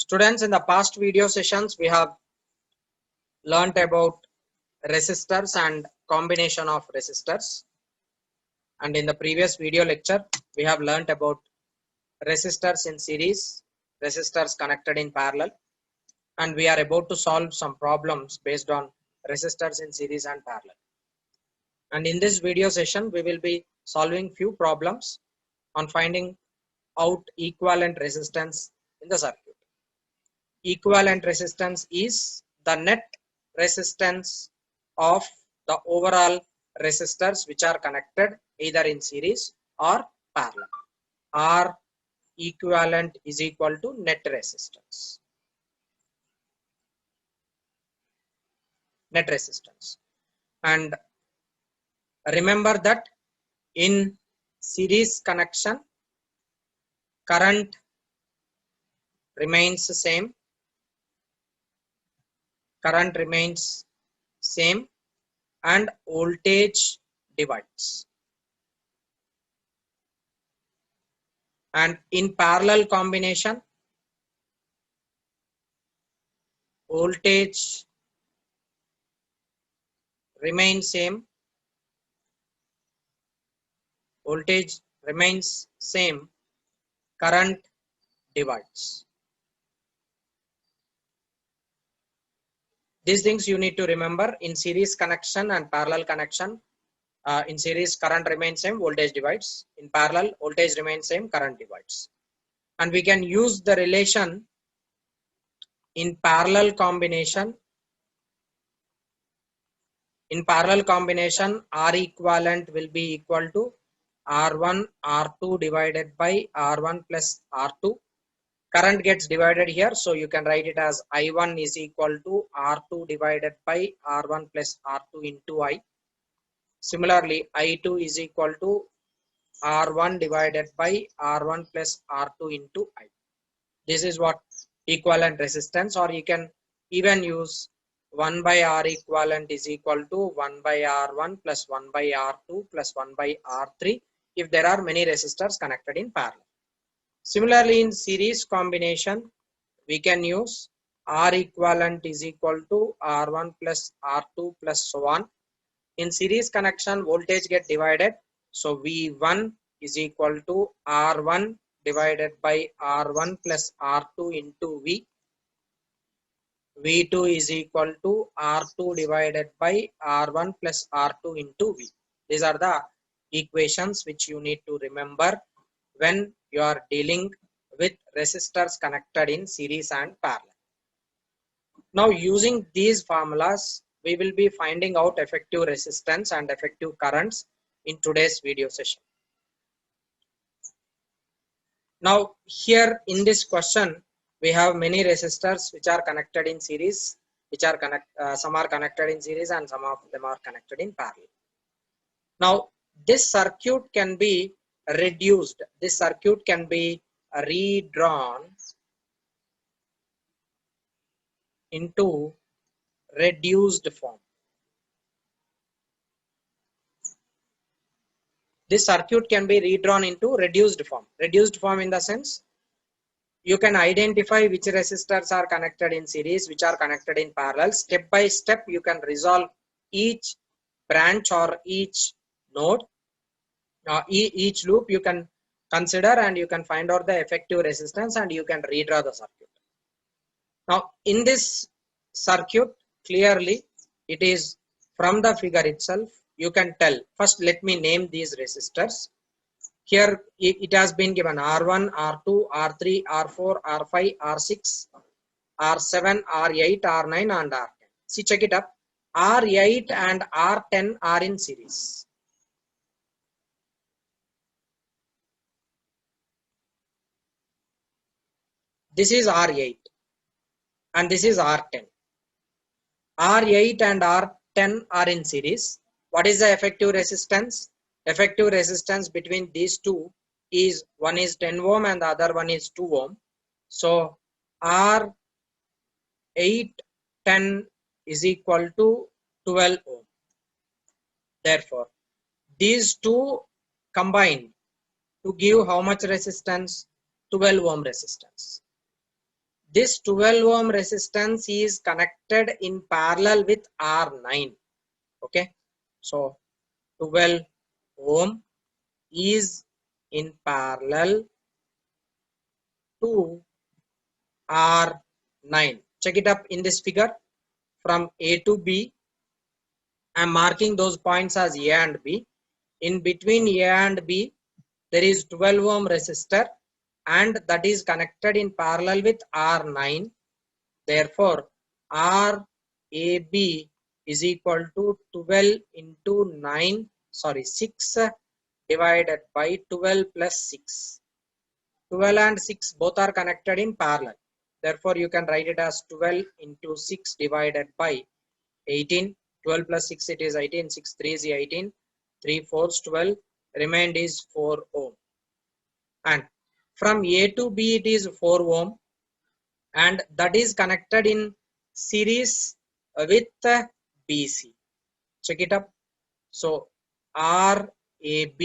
Students, in the past video sessions, we have learnt about resistors and combination of resistors. And in the previous video lecture, we have learnt about resistors in series, resistors connected in parallel. And we are about to solve some problems based on resistors in series and parallel. And in this video session, we will be solving few problems on finding out equivalent resistance in the circuit. Equivalent resistance is the net resistance of the overall resistors which are connected either in series or parallel. R equivalent is equal to net resistance. Net resistance. And remember that in series connection, current remains the same. Current remains same and voltage divides. And in parallel combination, voltage remains same. Voltage remains same. Current divides. These things you need to remember in series connection and parallel connection. In series, current remains same, voltage divides. In parallel, voltage remains same, current divides. And we can use the relation in parallel combination. In parallel combination, R equivalent will be equal to R1 R2 divided by R1 plus R2. Current gets divided here, so you can write it as I1 is equal to R2 divided by R1 plus R2 into I. Similarly, I2 is equal to R1 divided by R1 plus R2 into I. This is what equivalent resistance, or you can even use 1 by R equivalent is equal to 1 by R1 plus 1 by R2 plus 1 by R3 if there are many resistors connected in parallel. Similarly, in series combination, we can use R equivalent is equal to R1 plus R2 plus so on. In series connection, voltage get divided. So V1 is equal to R1 divided by R1 plus R2 into V. V2 is equal to R2 divided by R1 plus R2 into V. These are the equations which you need to remember when you are dealing with resistors connected in series and parallel. Now, using these formulas, we will be finding out effective resistance and effective currents in today's video session. Now, here in this question, we have many resistors which are connected in series, some are connected in series and some of them are connected in parallel. Now, this circuit can be reduced. This circuit can be redrawn into reduced form. This circuit can be redrawn into reduced form. Reduced form in the sense, you can identify which resistors are connected in series, which are connected in parallel. Step by step, you can resolve each branch or each node, each loop you can consider, and you can find out the effective resistance and you can redraw the circuit. Now, in this circuit, clearly it is from the figure itself, you can tell. First, let me name these resistors. Here it has been given R1, R2, R3, R4, R5, R6, R7, R8, R9 and R10. See, check it up. R8 and R10 are in series. This is R8 and this is R10. R8 and R10 are in series. What is the effective resistance? Effective resistance between these two is, one is 10 ohm and the other one is 2 ohm. So R8 10 is equal to 12 ohm. Therefore, these two combined to give how much resistance? 12 ohm resistance. this 12 ohm resistance is connected in parallel with R9. Okay, so 12 ohm is in parallel to R9. Check it up in this figure. From A to B, I am marking those points as A and B. In between A and B, there is 12 ohm resistor, and that is connected in parallel with R9. Therefore, RAB is equal to 12 into 9, sorry, 6 divided by 12 plus 6. 12 and 6 both are connected in parallel. Therefore, you can write it as 12 into 6 divided by 18. 12 plus 6, it is 18. 6 3 is 18. 3 4s 12. Remained is 4 ohm. And from A to B, it is 4 ohm. And that is connected in series with BC. Check it up. So RAB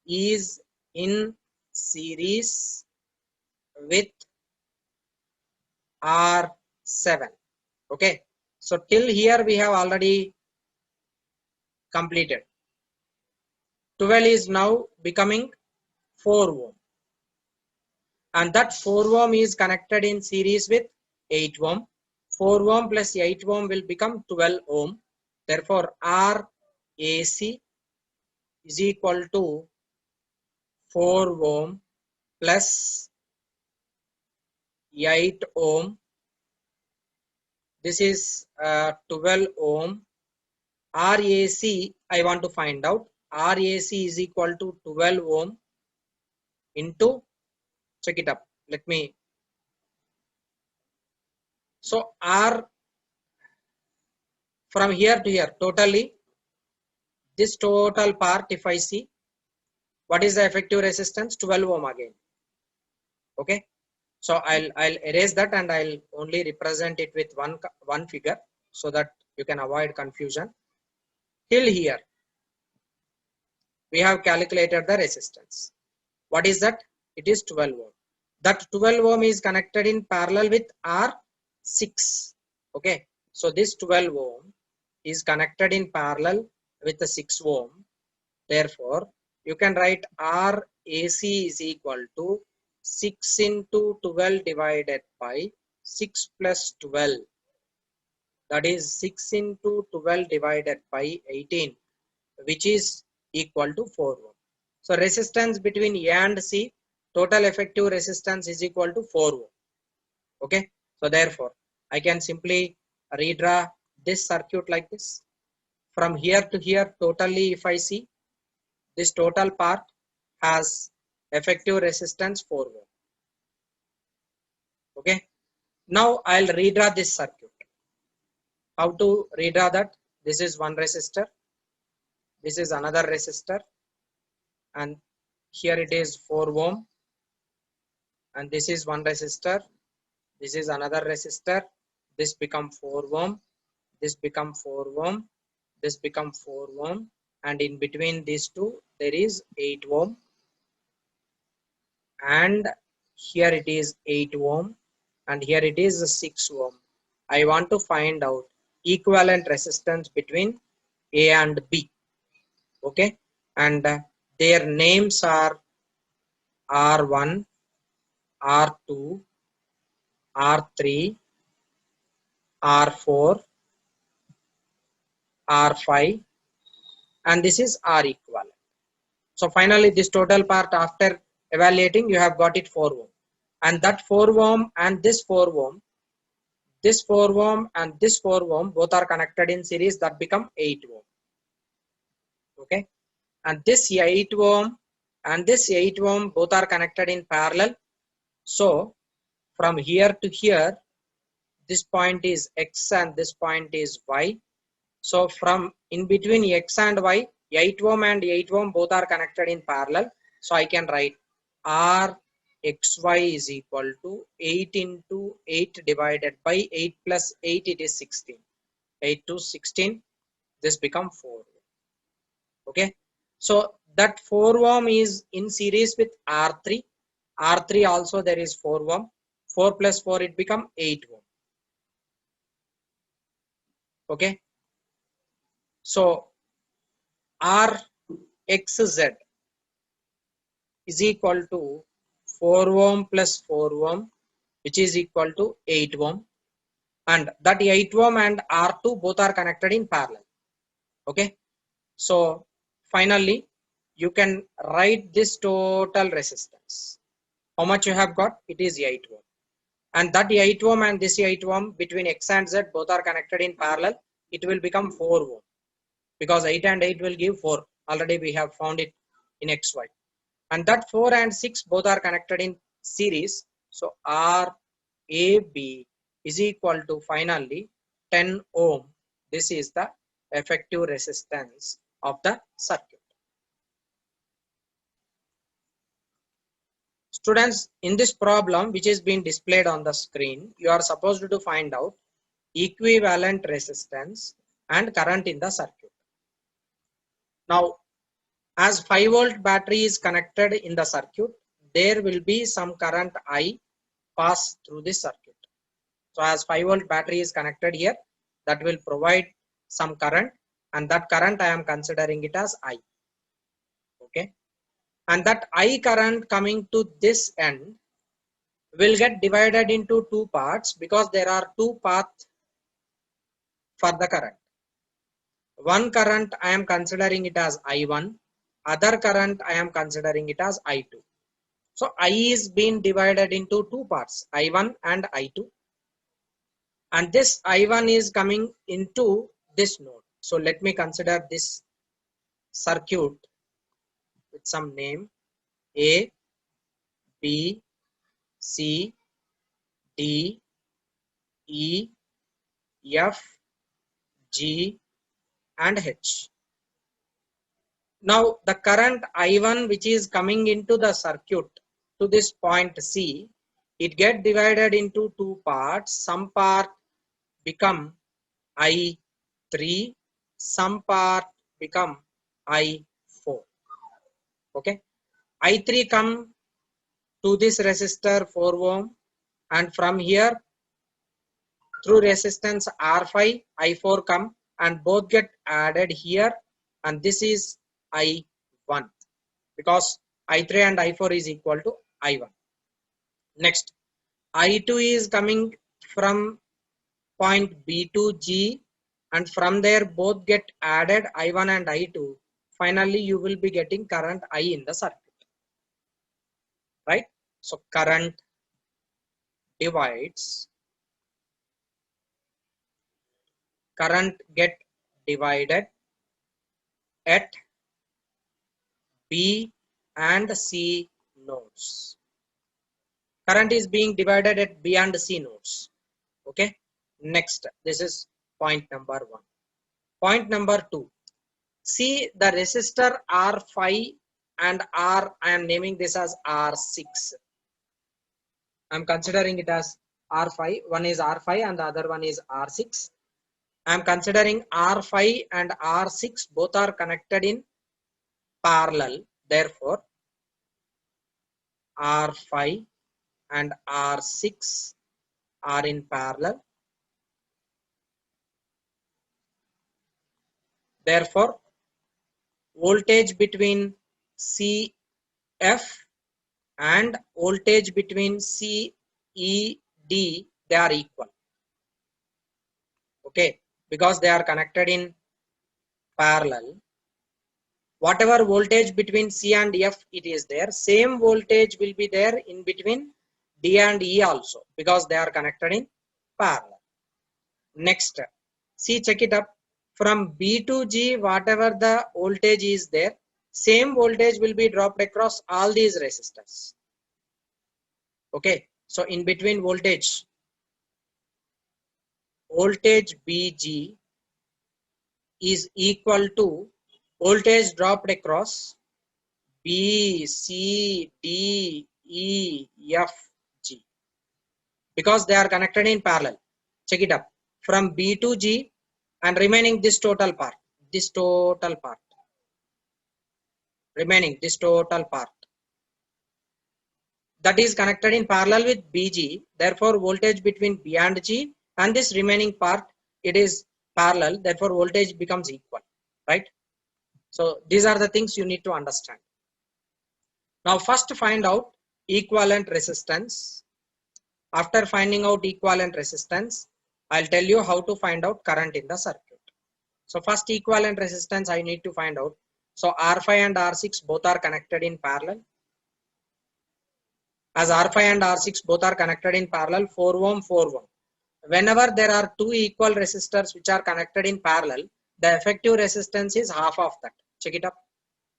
is in series with R7. Okay, so till here we have already completed. 12 is now becoming 4 ohm, and that 4 ohm is connected in series with 8 ohm. 4 ohm plus 8 ohm will become 12 ohm. Therefore, RAC is equal to 4 ohm plus 8 ohm. This is 12 ohm. RAC, I want to find out. RAC is equal to 12 ohm into, check it up. Let me. So R from here to here, totally, this total part, if I see, what is the effective resistance? 12 ohm again. Okay. So I'll erase that and I'll only represent it with one figure so that you can avoid confusion. Till here, we have calculated the resistance. What is that? It is 12 ohm. That 12 ohm is connected in parallel with R6. Okay, so this 12 ohm is connected in parallel with the 6 ohm. Therefore, you can write RAC is equal to 6 into 12 divided by 6 plus 12. That is 6 into 12 divided by 18, which is equal to 4 ohm. So resistance between A and C, total effective resistance is equal to 4 ohm. Okay, so therefore I can simply redraw this circuit like this. From here to here, totally, if I see, this total part has effective resistance 4 ohm. Okay, now I'll redraw this circuit. How to redraw that? This is one resistor, this is another resistor, and here it is 4 ohm, and this is one resistor, this is another resistor. This become 4 ohm, this become 4 ohm, this become 4 ohm, and in between these two there is 8 ohm, and here it is 8 ohm, and here it is 6 ohm. I want to find out equivalent resistance between A and B. Okay, and their names are R1, R2, R3, R4, R5, and this is R equivalent. So finally this total part, after evaluating, you have got it 4 ohm, and that 4 ohm and this 4 ohm, this 4 ohm and this 4 ohm both are connected in series, that become 8 ohm. Okay, and this 8 ohm and this 8 ohm both are connected in parallel. So from here to here, this point is X and this point is Y. So from in between X and Y, 8 ohm and 8 ohm both are connected in parallel. So I can write RXY is equal to 8 into 8 divided by 8 plus 8, it is 16. 8 to 16, this become 4. Okay, so that 4 ohm is in series with R3. R3 also there is 4 ohm. 4 plus 4 it become 8 ohm. Okay, so Rxz is equal to 4 ohm plus 4 ohm, which is equal to 8 ohm, and that 8 ohm and R2 both are connected in parallel. Okay, so finally you can write this total resistance. How much you have got? It is 8 ohm, and that 8 ohm and this 8 ohm between X and Z both are connected in parallel. It will become 4 ohm, because 8 and 8 will give 4. Already we have found it in XY, and that 4 and 6 both are connected in series. So RAB is equal to finally 10 ohm. This is the effective resistance of the circuit. Students, in this problem which is being displayed on the screen, you are supposed to find out equivalent resistance and current in the circuit. Now, as 5 volt battery is connected in the circuit, there will be some current I pass through this circuit. So as 5 volt battery is connected here, that will provide some current, and that current I am considering it as I. Okay, and that I current coming to this end will get divided into two parts, because there are two paths for the current. One current I am considering it as I1, other current I am considering it as I2. So I is being divided into two parts, I1 and I2, and this I1 is coming into this node. So let me consider this circuit with some name A, B, C, D, E, F, G and H. Now the current I1 which is coming into the circuit to this point C, it get divided into two parts. Some part become I3, some part become I4. Okay, I3 come to this resistor 4 ohm, and from here through resistance R5 I4 come, and both get added here, and this is I1, because I3 and I4 is equal to I1. Next, I2 is coming from point B to G, and from there both get added, I1 and I2. Finally you will be getting current I in the circuit, right? So current divides, current get divided at B and C nodes. Current is being divided at B and C nodes. Okay, next, this is point number 1. Point number 2, see the resistor R5 and R, I am naming this as R6. I am considering it as R5. One is R5 and the other one is R6. I am considering R5 and R6 both are connected in parallel. Therefore, R5 and R6 are in parallel. Therefore, voltage between CF and voltage between CED, they are equal. Okay, because they are connected in parallel. Whatever voltage between C and F it is there, same voltage will be there in between D and E also, because they are connected in parallel. Next, see, check it up. From B to G, whatever the voltage is there, same voltage will be dropped across all these resistors. Okay, so in between voltage BG is equal to voltage dropped across B, C, D, E, F, G, because they are connected in parallel. Check it up. From B to G and remaining this total part, remaining this total part, that is connected in parallel with BG. Therefore, voltage between B and G and this remaining part, it is parallel. Therefore, voltage becomes equal, right? So these are the things you need to understand. Now, first find out equivalent resistance. After finding out equivalent resistance, I'll tell you how to find out current in the circuit. So first equivalent resistance I need to find out. So R5 and R6 both are connected in parallel. As R5 and R6 both are connected in parallel, 4 ohm, 4 ohm. Whenever there are two equal resistors which are connected in parallel, the effective resistance is half of that. Check it up.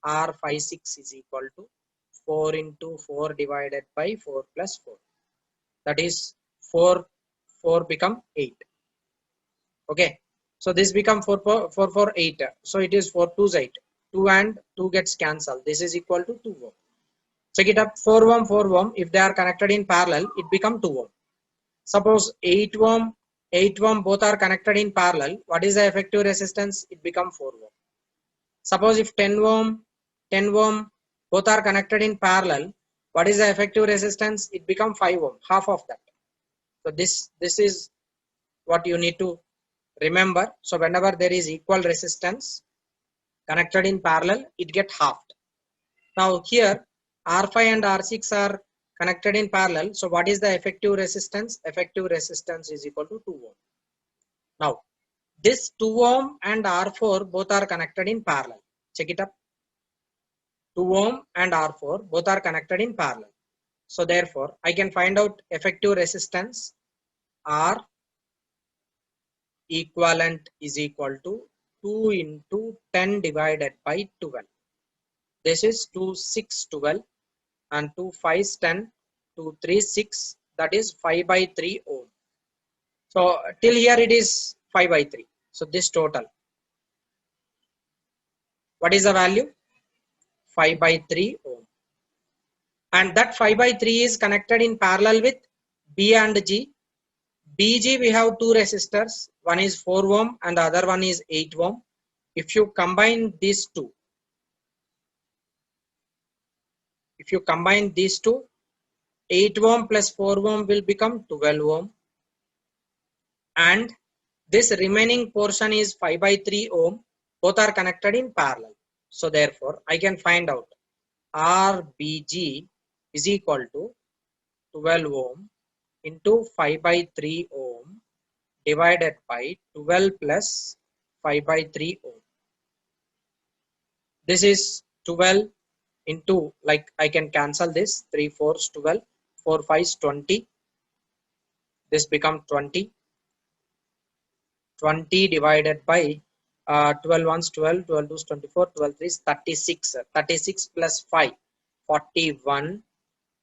R56 is equal to 4 into 4 divided by 4 plus 4. That is 4 become 8. Okay. So this become 4 8. So it is 4 2 8. 2 and 2 gets cancelled. This is equal to 2 ohm. Check it up. 4 ohm, 4 ohm. If they are connected in parallel, it become 2 ohm. Suppose 8 ohm, 8 ohm both are connected in parallel. What is the effective resistance? It become 4 ohm. Suppose if 10 ohm, 10 ohm both are connected in parallel, what is the effective resistance? It become 5 ohm, half of that. So this is what you need to remember. So whenever there is equal resistance connected in parallel, it get halved. Now here R5 and R6 are connected in parallel. So what is the effective resistance? Effective resistance is equal to 2 ohm. Now this 2 ohm and R4 both are connected in parallel. Check it up. 2 ohm and R4 both are connected in parallel. So therefore I can find out effective resistance. R equivalent is equal to 2 into 10 divided by 12. This is 2 6 12 and 2 5 10, 2 3 6, that is 5 by 3 ohm. So till here it is 5 by 3. So this total, what is the value? 5 by 3 ohm. And that 5 by 3 is connected in parallel with B and G. BG we have two resistors, one is 4 ohm and the other one is 8 ohm. If you combine these two, if you combine these two, 8 ohm plus 4 ohm will become 12 ohm, and this remaining portion is 5 by 3 ohm. Both are connected in parallel. So therefore I can find out RBG is equal to 12 ohm into 5 by 3 ohm divided by 12 plus 5 by 3 ohm. This is 12 into, like I can cancel this, 3 4s 12, 4 5s 20. This become 20. 20 divided by 12 ones 12, 12 2s 24, 12 3s 36. 36 plus 5, 41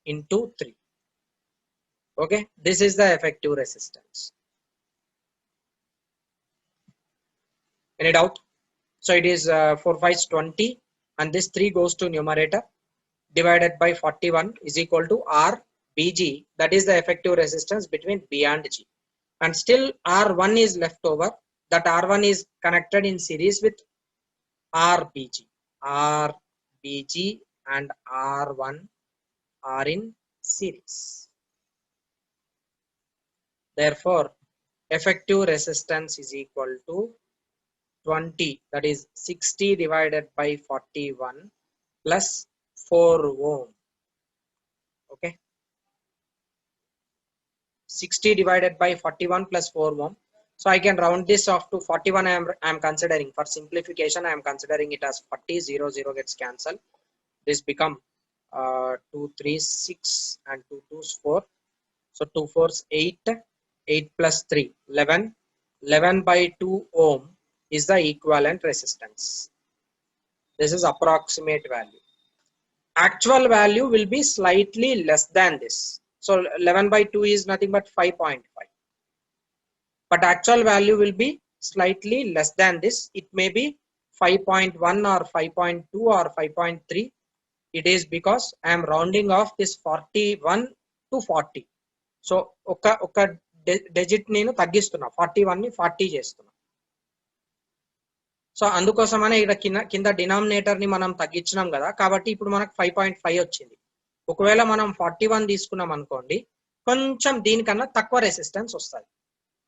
into 3. Okay, this is the effective resistance. Any doubt? So it is 4 5s 20 and this 3 goes to numerator, divided by 41 is equal to RBG, that is the effective resistance between B and G. And still R1 is left over, that R1 is connected in series with RBG. RBG and R1 are in series. Therefore, effective resistance is equal to 20, that is 60 divided by 41 plus 4 ohm. Okay, 60 divided by 41 plus 4 ohm. So I can round this off to 41. I am considering, for simplification I am considering it as 40. 0 0 gets cancelled. This become 2 3 6 and 2 2s 4. So 2 4s 8, 8 plus 3 11. 11 by 2 ohm is the equivalent resistance. This is approximate value. Actual value will be slightly less than this. So 11 by 2 is nothing but 5.5. But actual value will be slightly less than this. It may be 5.1 or 5.2 or 5.3. It is because I am rounding off this 41 to 40. So oka digit నేను తగ్గిస్తున్నా, 41 ని 40 చేస్తున్నా. So అందుకోసమనే ఇక్కడ కింద denominator ని మనం తగ్గించినాం కదా, కాబట్టి ఇప్పుడు మనకు 5.5 వచ్చింది. ఒకవేళ మనం 41 తీసుకున్నాం అనుకోండి, కొంచెం దీనికన్నా తక్కువ రెసిస్టెన్స్ వస్తుంది.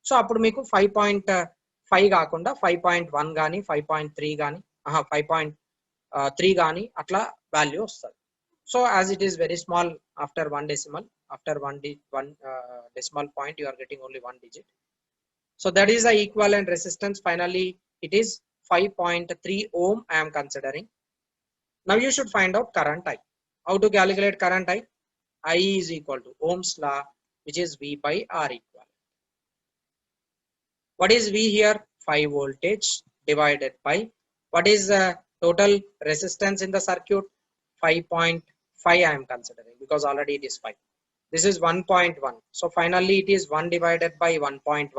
సో అప్పుడు మీకు 5.5 కాకుండా 5.1 కానీ 5.3 కానీ 5.3 కానీ అట్లా వాల్యూ వస్తుంది. So as it is very small after one decimal, after one decimal point you are getting only one digit. So that is the equivalent resistance. Finally it is 5.3 ohm I am considering. Now you should find out current I. How to calculate current I? I is equal to Ohm's law, which is V by R equivalent. What is V here? 5 voltage divided by what is the total resistance in the circuit? 5.5 I am considering because already it is 5. This is 1.1. So finally it is 1 divided by 1.1,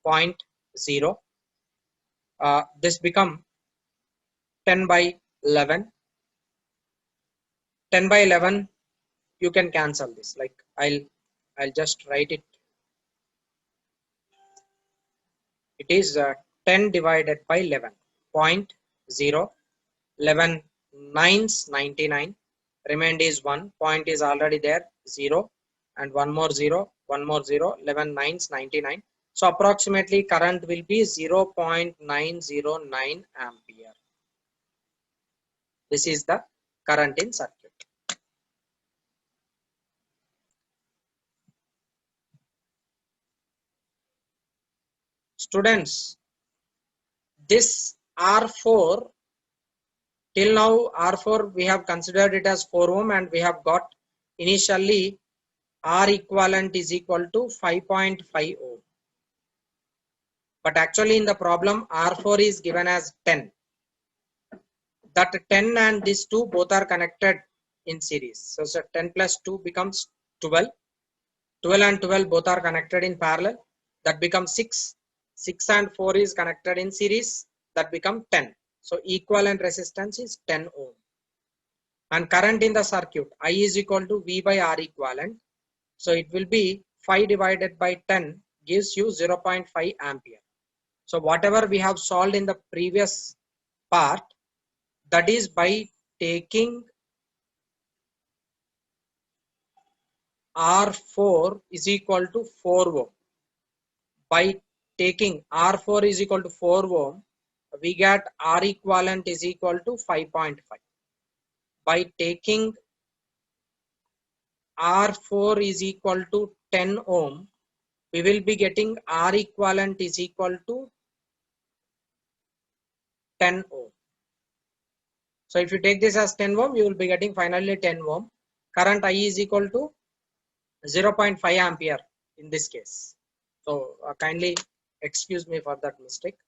0.0. This become 10 by 11. 10 by 11 you can cancel this, like I'll just write it. It is 10 divided by 11, 0.0. 11 9s 99, remained is 1, point is already there, 0 and one more 0, 11 9s 99. So approximately current will be 0.909 ampere. This is the current in circuit. Students, this R4, till now R4 we have considered it as 4 ohm and we have got initially R equivalent is equal to 5.5 ohm. But actually in the problem R4 is given as 10. That 10 and these two both are connected in series. So 10 plus 2 becomes 12. 12 and 12 both are connected in parallel. That becomes 6. 6 and 4 is connected in series. That becomes 10. So equivalent resistance is 10 ohm. And current in the circuit I is equal to V by R equivalent. So it will be 5 divided by 10 gives you 0.5 ampere. So whatever we have solved in the previous part, that is by taking R4 is equal to 4 ohm. By taking R4 is equal to 4 ohm, we get R equivalent is equal to 5.5. By taking R4 is equal to 10 ohm, we will be getting R equivalent is equal to 10 ohm. So if you take this as 10 ohm, you will be getting finally 10 ohm. Current I is equal to 0.5 ampere in this case. So kindly excuse me for that mistake.